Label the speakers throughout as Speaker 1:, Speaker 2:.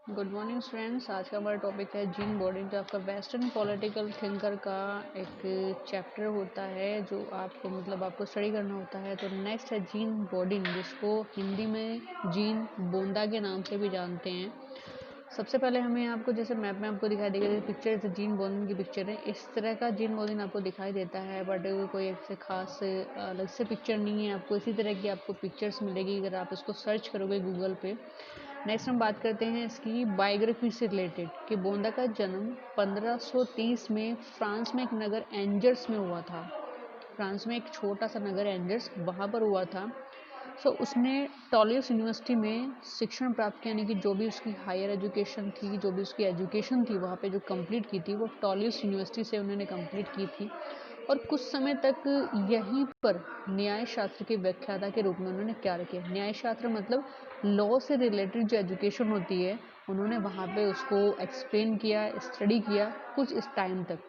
Speaker 1: Good morning friends. आज का हमारा टॉपिक है जीन बॉडी। जो आपका वेस्टर्न पॉलिटिकल थिंकर का एक चैप्टर होता है जो आपको आपको स्टडी करना होता है। तो नेक्स्ट है जीन बॉडी, जिसको हिंदी में जीन बोंदा के नाम से भी जानते हैं। सबसे पहले हमें आपको जैसे मैप में आपको दिखाई देगा, जैसे पिक्चर जैसे जीन बॉर्डन की पिक्चर है, इस तरह का जीन बॉर्डन आपको दिखाई देता है। बट कोई ऐसे खास अलग से पिक्चर नहीं है, आपको इसी तरह की आपको पिक्चर्स मिलेगी अगर आप इसको सर्च करोगे गूगल पे। नेक्स्ट हम बात करते हैं इसकी बायोग्राफी से रिलेटेड कि बोंदा का जन्म 1530 में फ्रांस में एक नगर एंजर्स में हुआ था। फ्रांस में एक छोटा सा नगर एंजर्स, वहाँ पर हुआ था। उसने टॉलियस यूनिवर्सिटी में शिक्षण प्राप्त किया, यानी कि जो भी उसकी हायर एजुकेशन थी, जो भी उसकी एजुकेशन थी वहाँ पे जो कंप्लीट की थी, वो टॉलियस यूनिवर्सिटी से उन्होंने कंप्लीट की थी। और कुछ समय तक यहीं पर न्याय शास्त्र के व्याख्याता के रूप में उन्होंने कार्य किया। न्याय शास्त्र मतलब लॉ से रिलेटेड जो एजुकेशन होती है, उन्होंने वहाँ पे उसको एक्सप्लेन किया, स्टडी किया कुछ इस टाइम तक।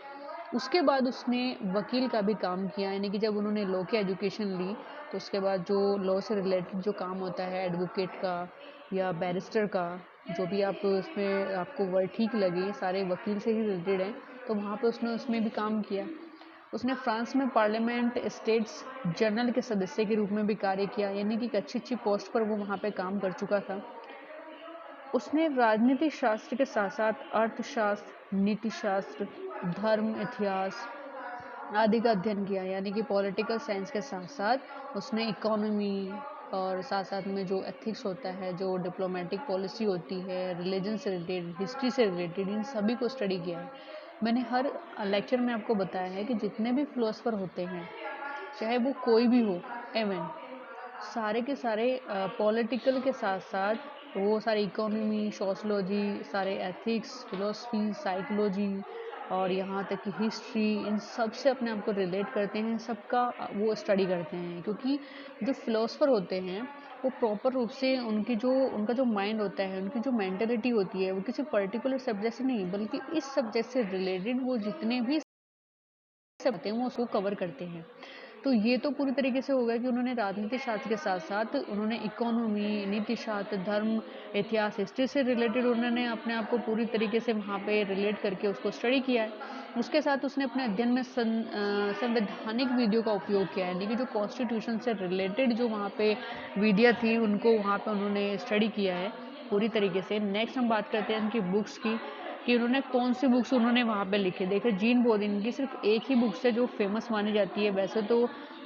Speaker 1: उसके बाद उसने वकील का भी काम किया, यानी कि जब उन्होंने लॉ की एजुकेशन ली तो उसके बाद जो लॉ से रिलेटेड जो काम होता है एडवोकेट का या बैरिस्टर का, जो भी आप उसमें आपको वर्ड ठीक लगे, सारे वकील से ही रिलेटेड हैं, तो वहाँ पे उसने उसमें भी काम किया। उसने फ्रांस में पार्लियामेंट स्टेट्स जर्नल के सदस्य के रूप में भी कार्य किया, यानी कि एक अच्छी पोस्ट पर वो वहाँ पे काम कर चुका था। उसने राजनीतिक शास्त्र के साथ साथ अर्थशास्त्र, नीतिशास्त्र, धर्म, इतिहास आदि का अध्ययन किया, यानी कि पॉलिटिकल साइंस के साथ साथ उसने इकोनॉमी और साथ साथ में जो एथिक्स होता है, जो डिप्लोमेटिक पॉलिसी होती है, रिलीजन से रिलेटेड, हिस्ट्री से रिलेटेड, इन सभी को स्टडी किया है। मैंने हर लेक्चर में आपको बताया है कि जितने भी फिलोसफर होते हैं, चाहे वो कोई भी हो, एवं सारे के सारे पॉलिटिकल के साथ साथ वो सारे इकोनॉमी, सोशलॉजी, सारे एथिक्स, फिलोसफी, साइकोलॉजी और यहाँ तक कि हिस्ट्री, इन सब से अपने आप को रिलेट करते हैं, सबका वो स्टडी करते हैं। क्योंकि जो फिलोसफर होते हैं वो प्रॉपर रूप से उनका जो माइंड होता है, उनकी जो मेंटेलिटी होती है, वो किसी पर्टिकुलर सब्जेक्ट से नहीं बल्कि इस सब्जेक्ट से रिलेटेड वो जितने भी सब होते हैं वो उसको कवर करते हैं। तो ये तो पूरी तरीके से हो गया कि उन्होंने राजनीतिक शास्त्र के साथ साथ उन्होंने इकोनॉमी, नीति शास्त्र, धर्म, इतिहास, हिस्ट्री से रिलेटेड उन्होंने अपने आप को पूरी तरीके से वहाँ पे रिलेट करके उसको स्टडी किया है। उसके साथ उसने अपने अध्ययन में संवैधानिक विधियों का उपयोग किया है, यानी कि जो कॉन्स्टिट्यूशन से रिलेटेड जो वहाँ पे विधियाँ थी उनको वहाँ पे उन्होंने स्टडी किया है पूरी तरीके से। नेक्स्ट हम बात करते हैं उनकी बुक्स की कि उन्होंने कौन सी बुक्स उन्होंने वहाँ पे लिखे। देखिए, जीन बोदिन की सिर्फ एक ही बुक्स है जो फेमस मानी जाती है। वैसे तो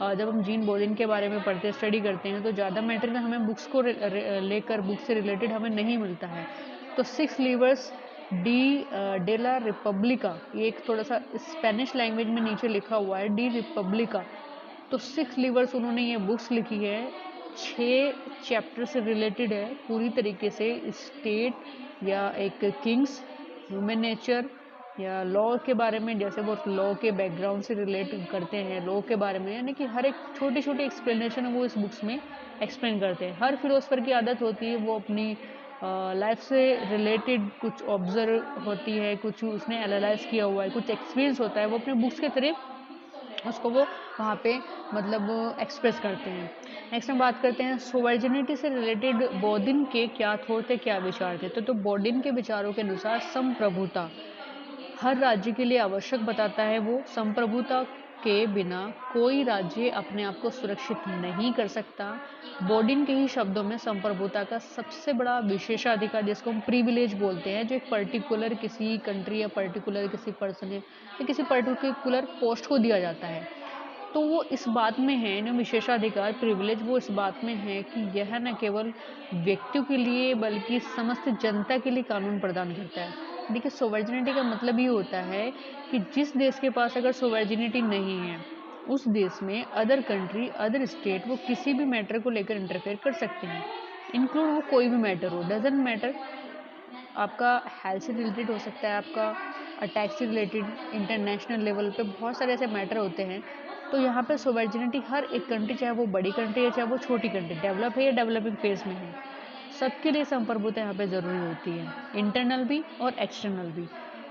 Speaker 1: जब हम जीन बोदिन के बारे में पढ़ते स्टडी करते हैं तो ज़्यादा मटेरियल हमें बुक्स को लेकर बुक से रिलेटेड हमें नहीं मिलता है। तो 6 लीवर्स डी डेला रिपब्लिका, ये एक थोड़ा सा स्पेनिश लैंग्वेज में नीचे लिखा हुआ है डी रिपब्लिका। तो 6 लीवर्स उन्होंने ये बुक्स लिखी है, 6 चैप्टर से रिलेटेड है पूरी तरीके से। स्टेट या एक किंग्स, ह्यूमन नेचर या लॉ के बारे में, जैसे वो लॉ के बैकग्राउंड से रिलेट करते हैं लॉ के बारे में, यानी कि हर एक छोटी छोटी एक्सप्लेनेशन वो इस बुक्स में एक्सप्लेन करते हैं। हर फिलोसफर की आदत होती है वो अपनी लाइफ से रिलेटेड कुछ ऑब्जर्व होती है, कुछ उसने एनालाइज किया हुआ है, कुछ एक्सपीरियंस होता है, वो अपने बुक्स के तरह उसको वो वहाँ पे एक्सप्रेस करते हैं। नेक्स्ट हम बात करते हैं सोवर्जिनिटी से रिलेटेड बोदिन के क्या थॉट थे, क्या विचार थे। तो बोदिन के विचारों के अनुसार संप्रभुता हर राज्य के लिए आवश्यक बताता है। वो संप्रभुता के बिना कोई राज्य अपने आप को सुरक्षित नहीं कर सकता। बोर्डिन के ही शब्दों में संप्रभुता का सबसे बड़ा विशेषाधिकार, जिसको हम प्रिविलेज बोलते हैं, जो एक पर्टिकुलर किसी कंट्री या पर्टिकुलर किसी पर्सन या किसी पर्टिकुलर पोस्ट को दिया जाता है, तो वो इस बात में है ना, विशेषाधिकार प्रिविलेज वो इस बात में है कि यह न केवल व्यक्तियों के लिए बल्कि समस्त जनता के लिए कानून प्रदान करता है। देखिए, सोवर्जिनिटी का मतलब ये होता है कि जिस देश के पास अगर सोवर्जिनिटी नहीं है, उस देश में अदर कंट्री, अदर स्टेट वो किसी भी मैटर को लेकर इंटरफेयर कर सकते हैं। इंक्लूड वो कोई भी मैटर हो, डजेंट मैटर, आपका हेल्थ से रिलेटेड हो सकता है, आपका अटैक से रिलेटेड, इंटरनेशनल लेवल पे बहुत सारे ऐसे मैटर होते हैं। तो यहाँ पे सोवर्जिनिटी हर एक कंट्री, चाहे वो बड़ी कंट्री है चाहे वो छोटी कंट्री, डेवलप है या डेवलपिंग फेज में है, सबके लिए संप्रभुता यहाँ पे ज़रूरी होती है, इंटरनल भी और एक्सटर्नल भी।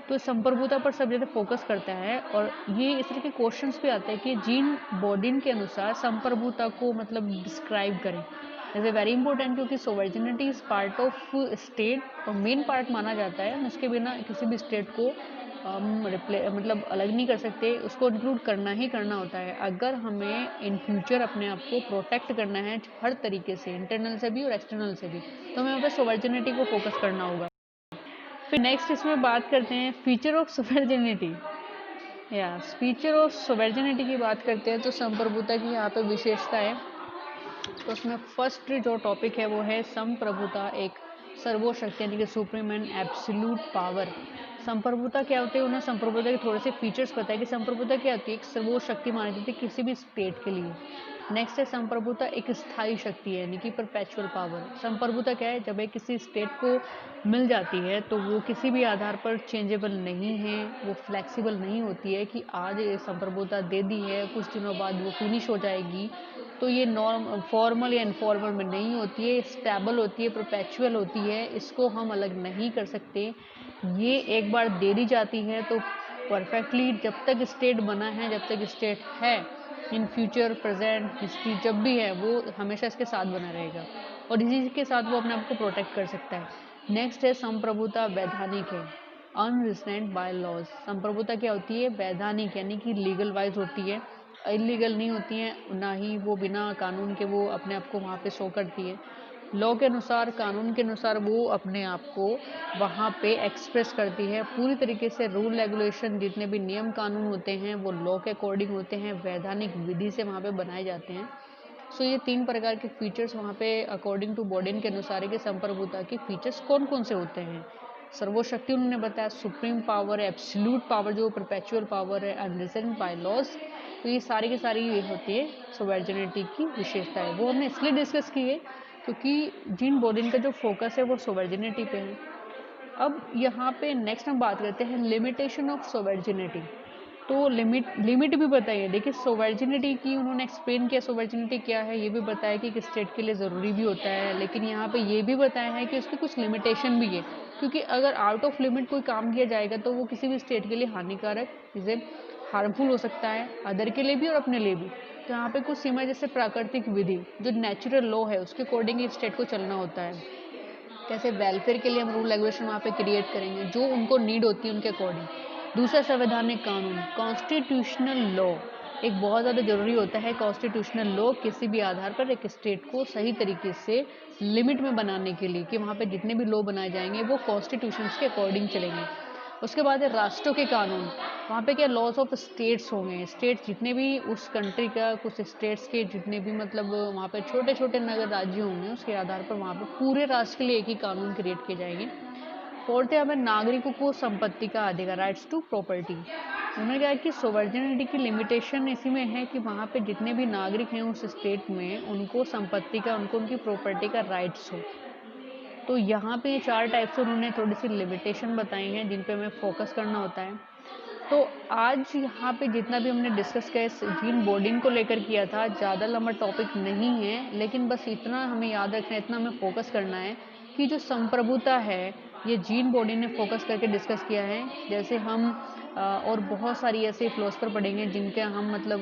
Speaker 1: तो संप्रभुता पर सब ज़्यादा फोकस करता है। और ये इस तरह के क्वेश्चंस भी आते हैं कि जीन बोर्डिन के अनुसार संप्रभुता को डिस्क्राइब करें। इज ए वेरी इंपॉर्टेंट, क्योंकि sovereignty is part of state और मेन पार्ट माना जाता है। उसके बिना किसी भी स्टेट को मतलब अलग नहीं कर सकते, उसको इंक्लूड करना ही करना होता है अगर हमें इन फ्यूचर अपने आप को प्रोटेक्ट करना है हर तरीके से, इंटरनल से भी और एक्सटर्नल से भी, तो हमें यहाँ पे सोवर्जिनिटी को फोकस करना होगा। फिर नेक्स्ट इसमें बात करते हैं फीचर ऑफ सोवर्जिनिटी। या फीचर ऑफ सोवर्जिनिटी की बात करते हैं तो संप्रभुता की यहाँ पे विशेषता है। तो उसमें फर्स्ट जो टॉपिक है वो है संप्रभुता, एक सर्वशक्ति यानी कि सुप्रीम एंड एब्सोल्यूट पावर। संप्रभुता क्या होती है, उन्हें संप्रभुता के थोड़े से फीचर्स पता है कि संप्रभुता क्या होती है, एक सर्वशक्ति मानी जाती है किसी भी स्टेट के लिए। नेक्स्ट है संप्रभुता एक स्थायी शक्ति है यानी कि परपेचुअल पावर। संप्रभुता क्या है, जब एक किसी स्टेट को मिल जाती है तो वो किसी भी आधार पर चेंजेबल नहीं है, वो फ्लेक्सिबल नहीं होती है कि आज संप्रभुता दे दी है कुछ दिनों बाद वो फिनिश हो जाएगी। तो ये नॉर्म फॉर्मल या इनफॉर्मल में नहीं होती है, स्टेबल होती है, परपेचुअल होती है, इसको हम अलग नहीं कर सकते। ये एक बार दे दी जाती है तो परफेक्टली जब तक स्टेट बना है, जब तक स्टेट है, इन फ्यूचर प्रेजेंट हिस्ट्री जब भी है, वो हमेशा इसके साथ बना रहेगा और इसी के साथ वो अपने आप को प्रोटेक्ट कर सकता है। नेक्स्ट है संप्रभुता वैधानिक है, अनरिस्ट्रेंड बाय लॉज। संप्रभुता क्या होती है, वैधानिक यानी कि लीगल वाइज होती है, इलीगल नहीं होती है, ना ही वो बिना कानून के वो अपने आप को वहाँ पे शो करती है। लॉ के अनुसार, कानून के अनुसार वो अपने आप को वहाँ पे एक्सप्रेस करती है पूरी तरीके से। रूल रेगुलेशन जितने भी नियम कानून होते हैं वो लॉ के अकॉर्डिंग होते हैं, वैधानिक विधि से वहाँ पे बनाए जाते हैं। सो ये 3 प्रकार के फीचर्स वहाँ पे अकॉर्डिंग टू बॉर्डन के अनुसार है कि संप्रभुता के फीचर्स कौन कौन से होते हैं। सर्वशक्ति उन्होंने बताया, सुप्रीम पावर, एब्सोल्यूट पावर जो परपेचुअल पावर है, अनरिजन बाय लॉज। तो ये सारी की सारी ये होती है सोवर्जिनिटी की विशेषता है। वो हमने इसलिए डिस्कस की है क्योंकि जीन बॉर्डन का जो फोकस है वो सोवर्जिनिटी पे है। अब यहाँ पे नेक्स्ट हम बात करते हैं लिमिटेशन ऑफ सोवर्जिनिटी। तो लिमिट भी बताइए। देखिए सोवर्जिनिटी की उन्होंने एक्सप्लेन किया, सोवर्जिनिटी क्या है ये भी बताया कि एक स्टेट के लिए ज़रूरी भी होता है, लेकिन यहाँ पे ये भी बताया है कि उसकी कुछ लिमिटेशन भी है, क्योंकि अगर आउट ऑफ लिमिट कोई काम किया जाएगा तो वो किसी भी स्टेट के लिए हानिकारक, इसे हार्मफुल हो सकता है, अदर के लिए भी और अपने लिए भी। तो यहाँ पे कुछ सीमा, जैसे प्राकृतिक विधि जो नेचुरल लॉ है उसके अकॉर्डिंग एक स्टेट को चलना होता है। कैसे वेलफेयर के लिए हम रूल रेगुलेशन वहाँ पे क्रिएट करेंगे जो उनको नीड होती है उनके अकॉर्डिंग। दूसरा संवैधानिक कानून, कॉन्स्टिट्यूशनल लॉ एक बहुत ज़्यादा जरूरी होता है। कॉन्स्टिट्यूशनल लॉ किसी भी आधार पर एक स्टेट को सही तरीके से लिमिट में बनाने के लिए, कि वहाँ पे जितने भी लॉ बनाए जाएंगे वो कॉन्स्टिट्यूशन के अकॉर्डिंग चलेंगे। उसके बाद है राष्ट्रों के कानून, वहाँ पे क्या लॉज ऑफ स्टेट्स होंगे। स्टेट्स जितने भी उस कंट्री का, कुछ स्टेट्स के जितने भी मतलब वहाँ पे छोटे छोटे नगर राज्य होंगे उसके आधार पर वहाँ पे पूरे राष्ट्र के लिए एक ही कानून क्रिएट किए जाएंगे। फोर्थ है हमें नागरिकों को संपत्ति का अधिकार, राइट्स टू प्रॉपर्टी। उन्होंने कहा कि सोवर्जिनिटी की लिमिटेशन इसी में है कि वहाँ पे जितने भी नागरिक हैं उस स्टेट में उनको संपत्ति का, उनको उनकी प्रॉपर्टी का राइट्स हो। तो यहाँ पे 4 टाइप से उन्होंने थोड़ी सी लिमिटेशन बताई हैं जिन पे हमें फोकस करना होता है। तो आज यहाँ पे जितना भी हमने डिस्कस किया जीन बॉर्डन को लेकर किया था, ज़्यादा लंबा टॉपिक नहीं है, लेकिन बस इतना हमें याद रखना है, इतना हमें फोकस करना है कि जो संप्रभुता है ये जीन बॉर्डन ने फोकस करके डिस्कस किया है। जैसे हम और बहुत सारी ऐसे फिलोसफर पढ़ेंगे जिनके हम मतलब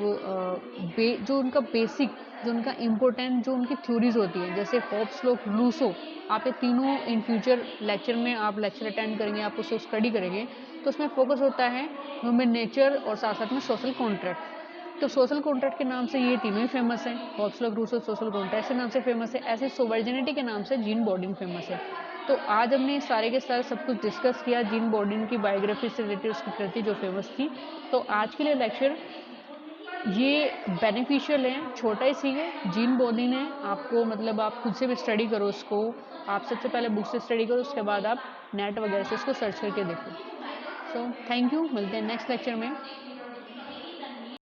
Speaker 1: जो उनका बेसिक, जो उनका इम्पोर्टेंट जो उनकी थ्योरीज होती हैं, जैसे होब्स, लोक, रूसो। आप ये तीनों इन फ्यूचर लेक्चर में आप लेक्चर अटेंड करेंगे, आप उसको स्टडी करेंगे तो उसमें फोकस होता है ह्यूमन नेचर और साथ साथ में सोशल कॉन्ट्रैक्ट। तो सोशल कॉन्ट्रैक्ट के नाम से ये तीनों ही फेमस हैं, होब्स, लोक, रूसो, सोशल कॉन्ट्रैक्ट के नाम से फेमस है। ऐसे सोवर्जिनिटी के नाम से जीन बॉर्डन फेमस है। तो आज हमने सारे के सारे सब कुछ डिस्कस किया जीन बॉर्डन की बायोग्राफी से रिलेटेड, उसकी कृति जो फेमस थी। तो आज के लिए लेक्चर ये बेनिफिशियल है, छोटा ही सी है। जीन बॉर्डन है, आपको मतलब आप खुद से भी स्टडी करो उसको। आप सबसे पहले बुक से स्टडी करो, उसके बाद आप नेट वगैरह से इसको सर्च करके देखो। सो थैंक यू, मिलते हैं नेक्स्ट लेक्चर में।